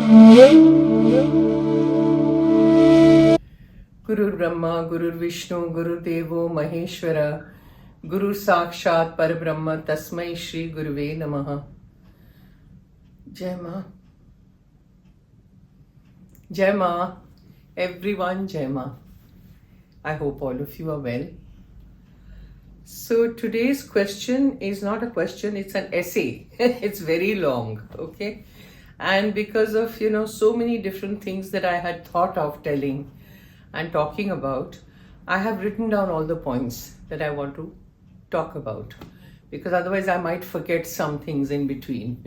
Guru Brahma, Guru Vishnu, Guru Devo Maheshwara, Guru Sakshat Parabrahma, Tasmai Shri Guruve Namaha. Jai Ma. Jai Ma. Everyone, Jai Ma. I hope all of you are well. So today's question is not a question, it's an essay. It's very long, okay? And because of, so many different things that I had thought of telling and talking about, I have written down all the points that I want to talk about, because otherwise I might forget some things in between,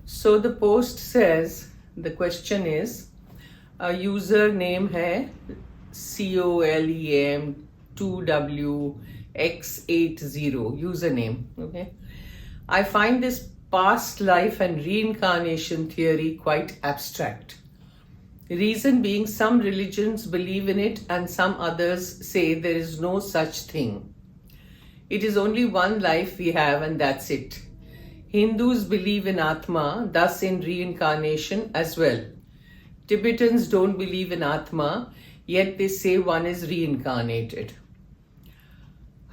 So the post says, the question is, a username hai COLEM2WX80 username, okay? I find this past life and reincarnation theory quite abstract. Reason being, some religions believe in it and some others say there is no such thing. It is only one life we have and that's it. Hindus believe in Atma, thus in reincarnation as well. Tibetans don't believe in Atma, yet they say one is reincarnated.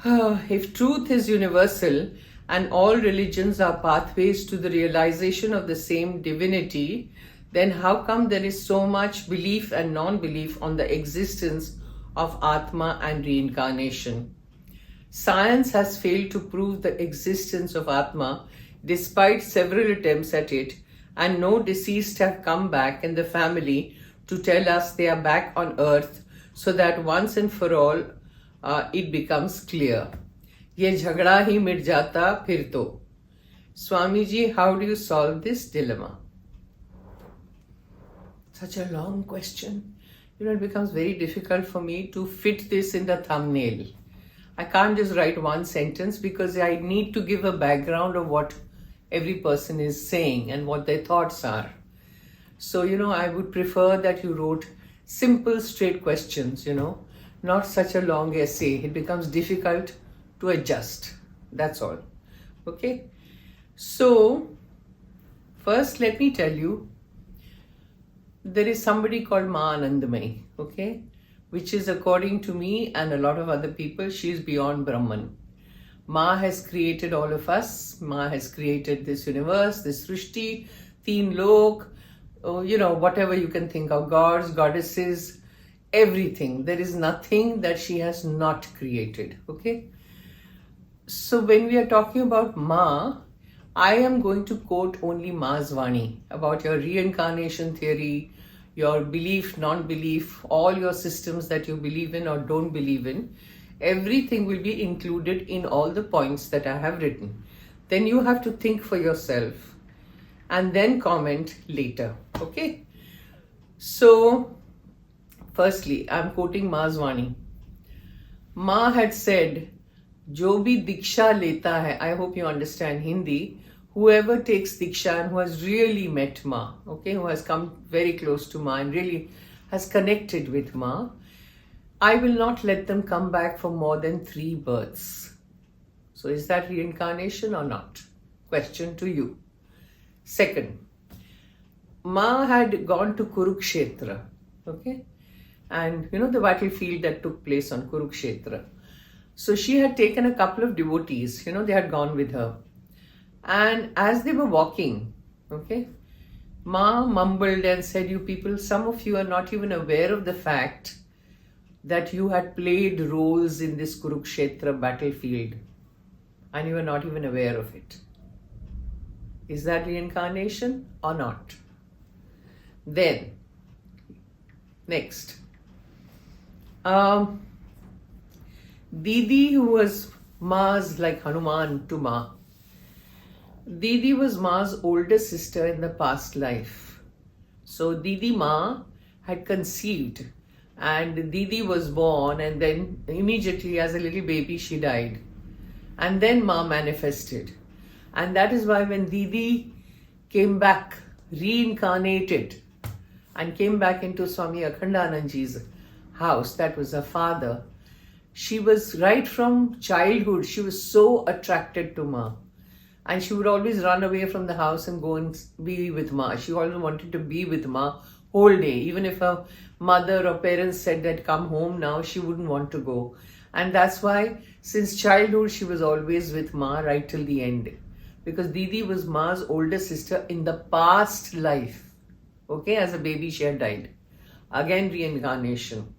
If truth is universal and all religions are pathways to the realization of the same divinity, then how come there is so much belief and non-belief on the existence of Atma and reincarnation? Science has failed to prove the existence of Atma despite several attempts at it, and no deceased have come back in the family to tell us they are back on earth so that once and for all it becomes clear. Ye jhagda hi mit jata phir to. Swamiji, how do you solve this dilemma? Such a long question. It becomes very difficult for me to fit this in the thumbnail. I can't just write one sentence because I need to give a background of what every person is saying and what their thoughts are. So, I would prefer that you wrote simple, straight questions, not such a long essay. It becomes difficult to adjust. That's all. Okay? So, first let me tell you, there is somebody called Ma Anandamayi, okay? Which is, according to me and a lot of other people, she is beyond Brahman. Ma has created all of us. Ma has created this universe, this Srishti, Teen Lok, whatever you can think of, gods, goddesses, everything. There is nothing that she has not created, okay? So when we are talking about Ma, I am going to quote only Ma's Vani about your reincarnation theory, your belief, non-belief, all your systems that you believe in or don't believe in. Everything will be included in all the points that I have written. Then you have to think for yourself and then comment later, okay? So, firstly, I'm quoting Ma's Vani. Ma had said, Jo bhi diksha leta hai, I hope you understand Hindi, whoever takes diksha and who has really met Ma, okay, who has come very close to Ma and really has connected with Ma, I will not let them come back for more than 3 births. So is that reincarnation or not? Question to you. Second, Ma had gone to Kurukshetra, okay, and the battlefield that took place on Kurukshetra. So she had taken a couple of devotees, they had gone with her. And as they were walking, okay, Ma mumbled and said, you people, some of you are not even aware of the fact that you had played roles in this Kurukshetra battlefield and you are not even aware of it. Is that reincarnation or not? Then, next. Didi, who was Ma's like Hanuman to Ma. Didi was Ma's older sister in the past life. So Didi Ma had conceived and Didi was born, and then immediately as a little baby she died. And then Ma manifested. And that is why when Didi came back, reincarnated, and came back into Swami Akhandanandji's house, that was her father, she was right from childhood, she was so attracted to Ma. And she would always run away from the house and go and be with Ma. She always wanted to be with Ma whole day. Even if her mother or parents said that come home now, she wouldn't want to go. And that's why since childhood she was always with Ma right till the end. Because Didi was Ma's older sister in the past life. Okay, as a baby she had died. Again, reincarnation.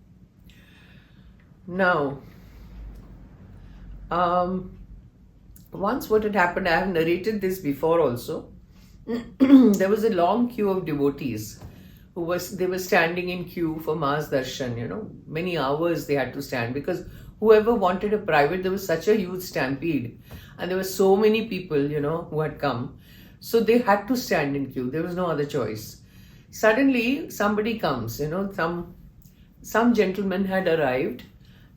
Now, once what had happened, I have narrated this before also. There was a long queue of devotees they were standing in queue for Ma's darshan, many hours they had to stand, because whoever wanted a private, there was such a huge stampede and there were so many people, who had come. So they had to stand in queue. There was no other choice. Suddenly somebody comes, some gentleman had arrived,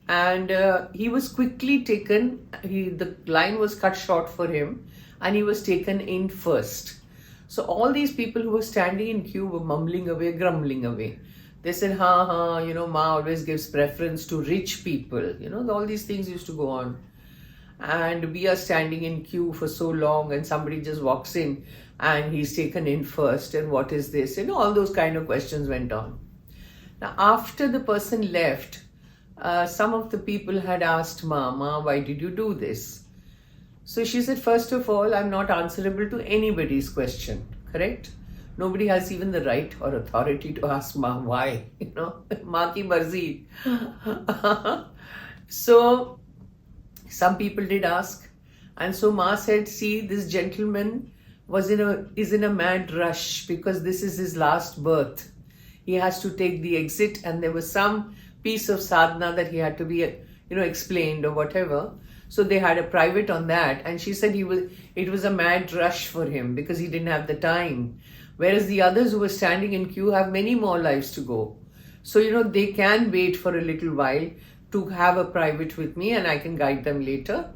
and he was quickly taken. The line was cut short for him and he was taken in first. So all these people who were standing in queue were mumbling away, grumbling away. They said, Ma always gives preference to rich people. All these things used to go on. And we are standing in queue for so long and somebody just walks in and he's taken in first, and what is this? All those kind of questions went on. Now after the person left, some of the people had asked Ma, why did you do this? So she said, first of all, I'm not answerable to anybody's question, correct? Nobody has even the right or authority to ask Ma why, Ma ki marzi. So some people did ask, and so Ma said, see, this gentleman is in a mad rush because this is his last birth. He has to take the exit, and there was some piece of sadhana that he had to be, explained or whatever. So they had a private on that, and she said it was a mad rush for him because he didn't have the time. Whereas the others who were standing in queue have many more lives to go. So, they can wait for a little while to have a private with me and I can guide them later.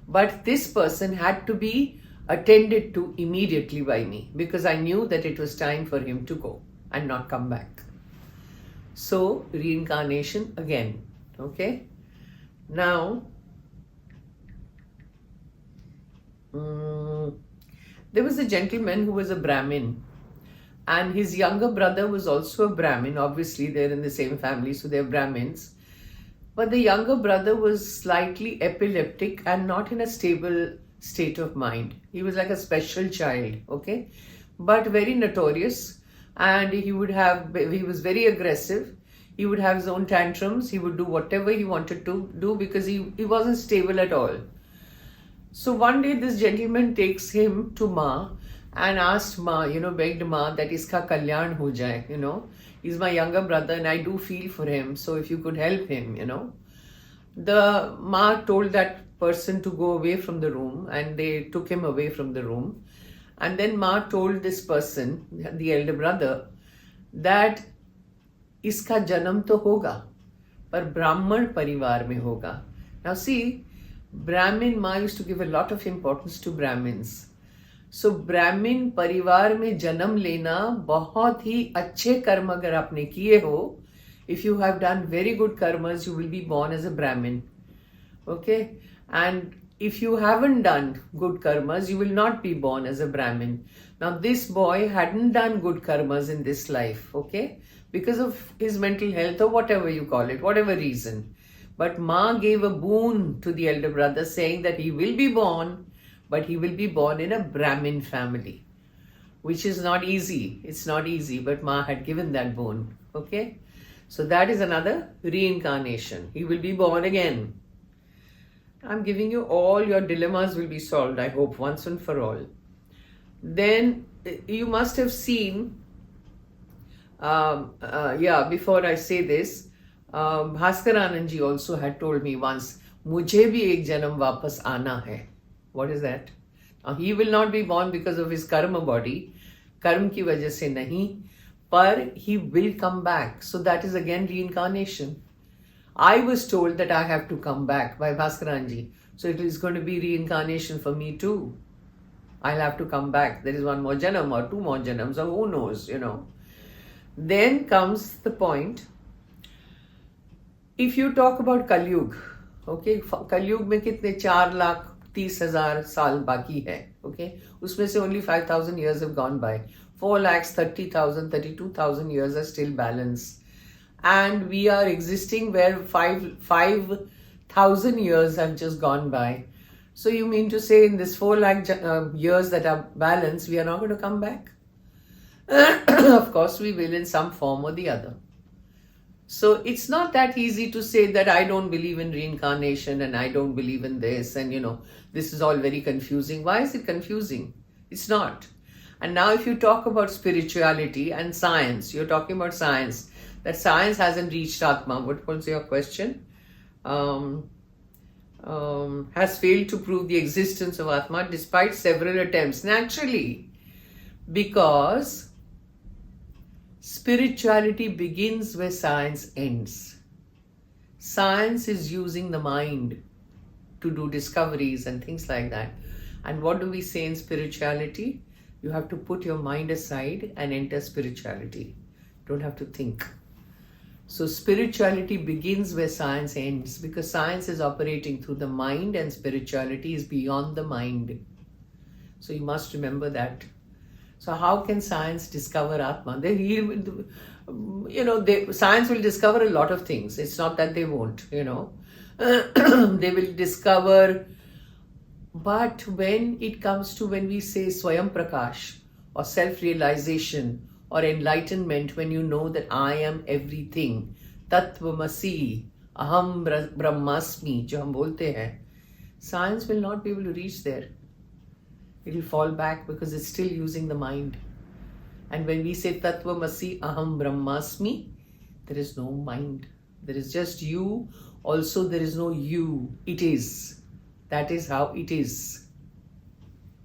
But this person had to be attended to immediately by me because I knew that it was time for him to go and not come back. So, reincarnation again. Okay? Now, there was a gentleman who was a Brahmin, and his younger brother was also a Brahmin. Obviously, they're in the same family, so they're Brahmins. But the younger brother was slightly epileptic and not in a stable state of mind. He was like a special child, okay? But very notorious, and he was very aggressive. He would have his own tantrums. He would do whatever he wanted to do because he wasn't stable at all. So one day this gentleman takes him to Ma and asked Ma, begged Ma that iska kalyan ho jaye, He's my younger brother and I do feel for him. So if you could help him, The Ma told that person to go away from the room, and they took him away from the room. And then Ma told this person, the elder brother, that iska janam to hoga, par Brahman parivar mein hoga. Now see, Brahmin Ma used to give a lot of importance to Brahmins. So Brahmin परिवार में जन्म लेना बहुत ही अच्छे कर्म अगर आपने किए हो, if you have done very good karmas, you will be born as a Brahmin. Okay? And if you haven't done good karmas, you will not be born as a Brahmin. Now this boy hadn't done good karmas in this life, okay? Because of his mental health or whatever you call it, whatever reason. But Ma gave a boon to the elder brother saying that he will be born, but he will be born in a Brahmin family, which is not easy. It's not easy, but Ma had given that boon, okay? So that is another reincarnation. He will be born again. I'm giving you all your dilemmas will be solved, I hope, once and for all. Then you must have seen, before I say this, Bhaskaranand ji also had told me once, "Mujhe bhi ek janam vapas aana hai." What is that? Now, he will not be born because of his karma body, karma ki wajah se nahi, but he will come back. So that is again reincarnation. I was told that I have to come back by Bhaskaranand ji. So it is going to be reincarnation for me too. I'll have to come back. There is one more janam or two more janams, or who knows, Then comes the point. If you talk about Kali Yuga, okay, Kali Yuga mein kitne 4 lakh 30,000 साल बाकी है. Okay, उसमें से only 5,000 years have gone by. 4,30,000, 32,000 years are still balanced, and we are existing where 5,000 years have just gone by. So you mean to say in this 4 lakh years that are balanced, we are not going to come back? Of course we will, in some form or the other. So it's not that easy to say that I don't believe in reincarnation and I don't believe in this, and this is all very confusing. Why is it confusing? It's not. And now if you talk about spirituality and science, you're talking about science, that science hasn't reached Atma. What was your question? Has failed to prove the existence of Atma despite several attempts. Naturally, because spirituality begins where science ends. Science is using the mind to do discoveries and things like that. And what do we say in spirituality? You have to put your mind aside and enter spirituality. Don't have to think. So spirituality begins where science ends, because science is operating through the mind and spirituality is beyond the mind. So you must remember that. So how can science discover Atma? Science will discover a lot of things. It's not that they won't, They will discover. But when it comes to when we say Swayam Prakash or self-realization or enlightenment, when you know that I am everything, Tattvamasi, Aham Brahmasmi, jo hum bolte hain, science will not be able to reach there. It will fall back because it's still using the mind. And when we say Tattvamasi, Aham Brahmasmi, there is no mind. There is just you. Also, there is no you. It is. That is how it is.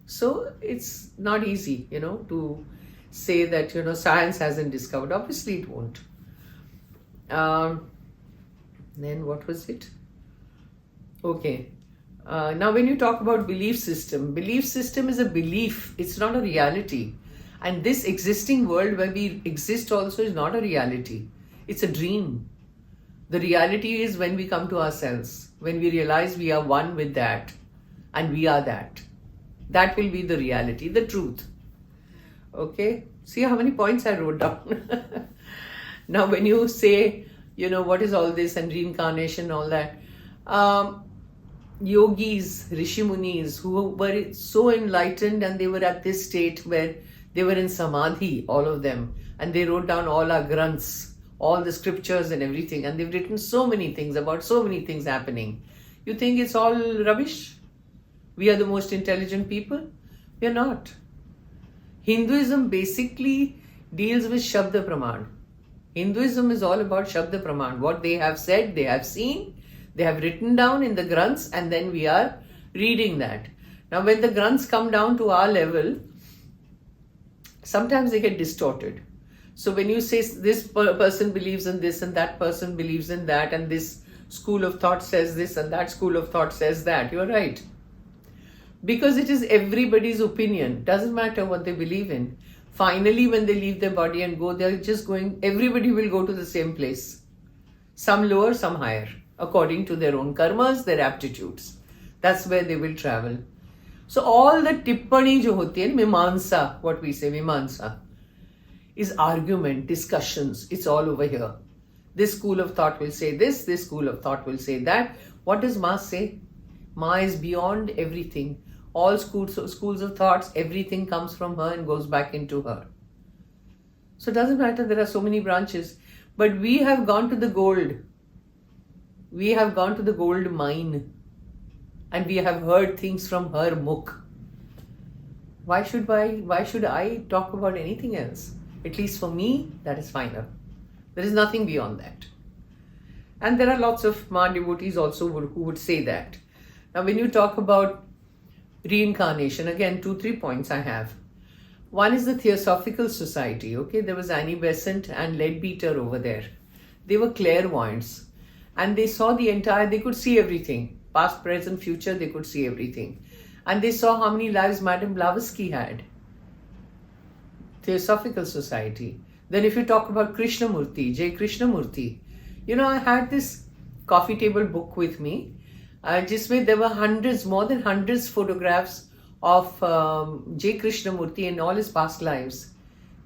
So it's not easy, to say that, science hasn't discovered. Obviously it won't. Then what was it? Okay. Now when you talk about belief system is a belief. It's not a reality. And this existing world where we exist also is not a reality. It's a dream. The reality is when we come to ourselves, when we realize we are one with that and we are that. That will be the reality, the truth. Okay? See how many points I wrote down. Now when you say, what is all this and reincarnation, all that. Yogis, Rishi Munis, who were so enlightened and they were at this state where they were in Samadhi, all of them. And they wrote down all our granths, all the scriptures and everything. And they've written so many things about so many things happening. You think it's all rubbish? We are the most intelligent people? We are not. Hinduism basically deals with Shabda Praman. Hinduism is all about Shabda Praman. What they have said, they have seen, they have written down in the granths, and then we are reading that. Now when the granths come down to our level, sometimes they get distorted. So when you say this person believes in this and that person believes in that and this school of thought says this and that school of thought says that, you're right. Because it is everybody's opinion. Doesn't matter what they believe in. Finally, when they leave their body and go, they're just going, everybody will go to the same place. Some lower, some higher, according to their own karmas, their aptitudes. That's where they will travel. So all the tippani jo hoti hai, mimansa, what we say, mimansa, is argument, discussions. It's all over here. This school of thought will say this school of thought will say that. What does Ma say? Ma is beyond everything. All schools of thoughts, everything comes from her and goes back into her. So it doesn't matter, there are so many branches. But we have gone to the gold. We have gone to the gold mine. And we have heard things from her mukh. Why should I talk about anything else? At least for me, that is final. There is nothing beyond that. And there are lots of Ma devotees also who would say that. Now when you talk about reincarnation, again 2-3 points I have. One is the Theosophical Society. Okay, there was Annie Besant and Leadbeater over there. They were clairvoyants and they saw they could see everything. Past, present, future, they could see everything. And they saw how many lives Madame Blavatsky had. Theosophical Society. Then if you talk about Krishnamurti, J. Krishnamurti, I had this coffee table book with me जिसमें there were hundreds, more than hundreds photographs of J. Krishnamurti in all his past lives.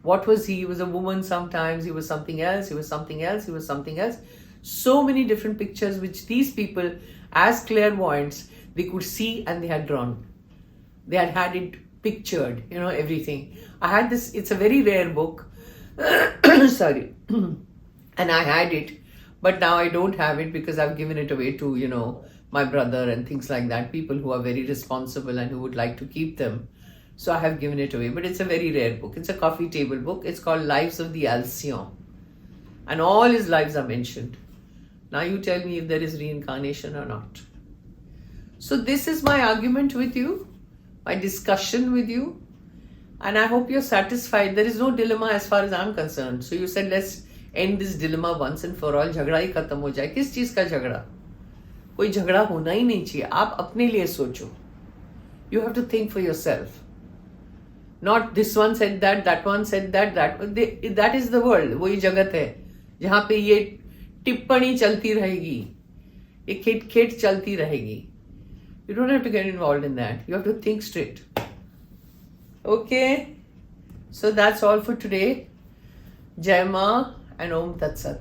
What was he? He was a woman sometimes, he was something else, he was something else, he was something else. So many different pictures which these people, as clairvoyants, they could see and they had drawn. They had had it pictured, everything. I had this, it's a very rare book. Sorry. And I had it, but now I don't have it because I've given it away to, my brother and things like that, people who are very responsible and who would like to keep them. So I have given it away, but it's a very rare book. It's a coffee table book. It's called Lives of the Alcyon. And all his lives are mentioned. Now you tell me if there is reincarnation or not. So this is my argument with you, my discussion with you. And I hope you're satisfied. There is no dilemma as far as I'm concerned. So you said, let's end this dilemma once and for all. झगड़ा ही खत्म हो जाए. किस चीज का झगड़ा? कोई झगड़ा होना ही नहीं चाहिए. आप अपने लिए सोचो. You have to think for yourself. Not this one said that one said that that is the world. वही जगत है जहाँ पे ये टिप्पणी चलती रहेगी, ये खिट चलती रहेगी. You don't have to get involved in that. You have to think straight. Okay? So that's all for today. Jai Ma and Om Tat Sat.